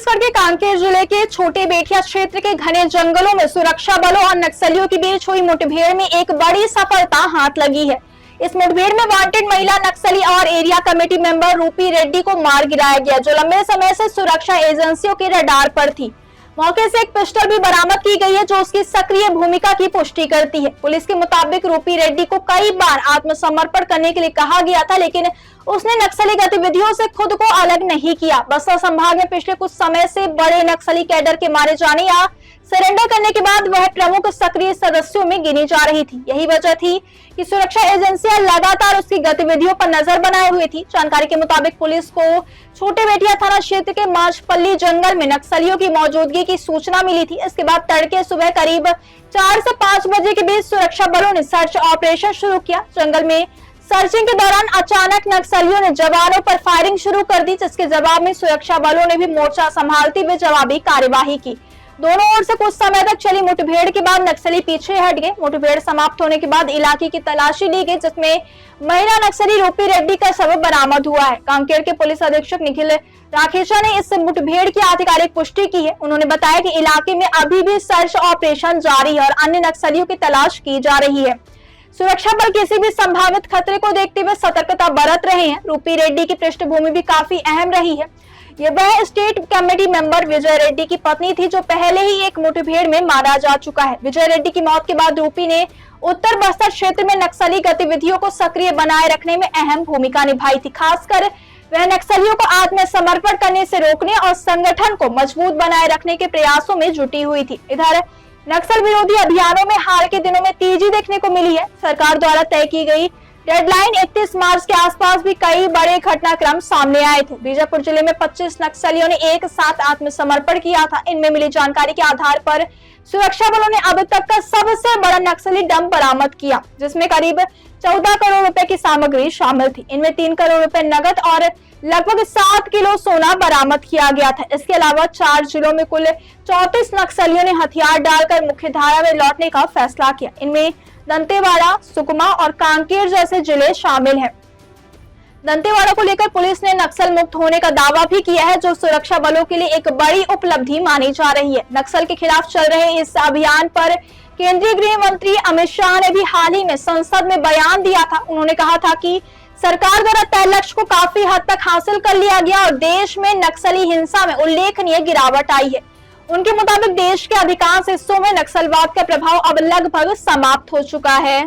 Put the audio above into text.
छत्तीसगढ़ के कांकेर जिले के छोटे बेटिया क्षेत्र के घने जंगलों में सुरक्षा बलों और नक्सलियों के बीच हुई मुठभेड़ में एक बड़ी सफलता हाथ लगी है। इस मुठभेड़ में वांटेड महिला नक्सली और एरिया कमेटी मेंबर रूपी रेड्डी को मार गिराया गया, जो लंबे समय से सुरक्षा एजेंसियों के रडार पर थी। मौके से एक पिस्टल भी बरामद की गई है, जो उसकी सक्रिय भूमिका की पुष्टि करती है। पुलिस के मुताबिक रूपी रेड्डी को कई बार आत्मसमर्पण करने के लिए कहा गया था, लेकिन उसने नक्सली गतिविधियों से खुद को अलग नहीं किया। बस्तर संभाग में पिछले कुछ समय से बड़े नक्सली कैडर के मारे जाने या सरेंडर करने के बाद वह प्रमुख सक्रिय सदस्यों में गिनी जा रही थी। यही वजह थी कि सुरक्षा एजेंसियां लगातार उसकी गतिविधियों पर नजर बनाए हुए थी। जानकारी के मुताबिक पुलिस को छोटे बेटिया थाना क्षेत्र के मार्चपल्ली जंगल में नक्सलियों की मौजूदगी की सूचना मिली थी। इसके बाद तड़के सुबह करीब 4 से 5 बजे के बीच सुरक्षा बलों ने सर्च ऑपरेशन शुरू किया। जंगल में सर्चिंग के दौरान अचानक नक्सलियों ने जवानों पर फायरिंग शुरू कर दी, जिसके जवाब में सुरक्षा बलों ने भी मोर्चा संभालते हुए जवाबी कार्यवाही की। दोनों ओर से कुछ समय तक चली मुठभेड़ के बाद नक्सली पीछे हट गए। मुठभेड़ समाप्त होने के बाद इलाके की तलाशी ली गई, जिसमें महिला नक्सली रूपी रेड्डी का शव बरामद हुआ है। कांकेर के पुलिस अधीक्षक निखिल राखेशा ने इस मुठभेड़ की आधिकारिक पुष्टि की है। उन्होंने बताया कि इलाके में अभी भी सर्च ऑपरेशन जारी है और अन्य नक्सलियों की तलाश की जा रही है। सुरक्षा बल किसी भी संभावित खतरे को देखते हुए सतर्कता बरत रहे हैं। रूपी रेड्डी की पृष्ठभूमि भी काफी अहम रही है। ये वह स्टेट कमेटी मेंबर विजय रेड्डी की पत्नी थी, जो पहले ही एक मुठभेड़ में मारा जा चुका है। विजय रेड्डी की मौत के बाद रूपी ने उत्तर बस्तर क्षेत्र में नक्सली गतिविधियों को सक्रिय बनाए रखने में अहम भूमिका निभाई थी। खासकर वह नक्सलियों को आत्मसमर्पण करने से रोकने और संगठन को मजबूत बनाए रखने के प्रयासों में जुटी हुई थी। इधर नक्सल विरोधी अभियानों में हाल के दिनों में तेजी देखने को मिली है। सरकार द्वारा तय की गई डेडलाइन 31 मार्च के आसपास भी कई बड़े घटनाक्रम सामने आए थे। बीजापुर जिले में 25 नक्सलियों ने एक साथ आत्मसमर्पण किया था। इनमें मिली जानकारी के आधार पर सुरक्षा बलों ने अब तक का सबसे बड़ा नक्सली डंप बरामद किया, जिसमें करीब 14 करोड़ रुपए की सामग्री शामिल थी। इनमें 3 करोड़ रुपए नगद और लगभग 7 किलो सोना बरामद किया गया था। इसके अलावा 4 जिलों में कुल 34 नक्सलियों ने हथियार डालकर मुख्यधारा में लौटने का फैसला किया। इनमें दंतेवाड़ा, सुकमा और कांकेर जैसे जिले शामिल हैं। दंतेवाड़ा को लेकर पुलिस ने नक्सल मुक्त होने का दावा भी किया है, जो सुरक्षा बलों के लिए एक बड़ी उपलब्धि मानी जा रही है। नक्सल के खिलाफ चल रहे इस अभियान पर केंद्रीय गृह मंत्री अमित शाह ने भी हाल ही में संसद में बयान दिया था। उन्होंने कहा था कि सरकार द्वारा तय लक्ष्य को काफी हद तक हासिल कर लिया गया और देश में नक्सली हिंसा में उल्लेखनीय गिरावट आई है। उनके मुताबिक देश के अधिकांश हिस्सों में नक्सलवाद का प्रभाव अब लगभग समाप्त हो चुका है।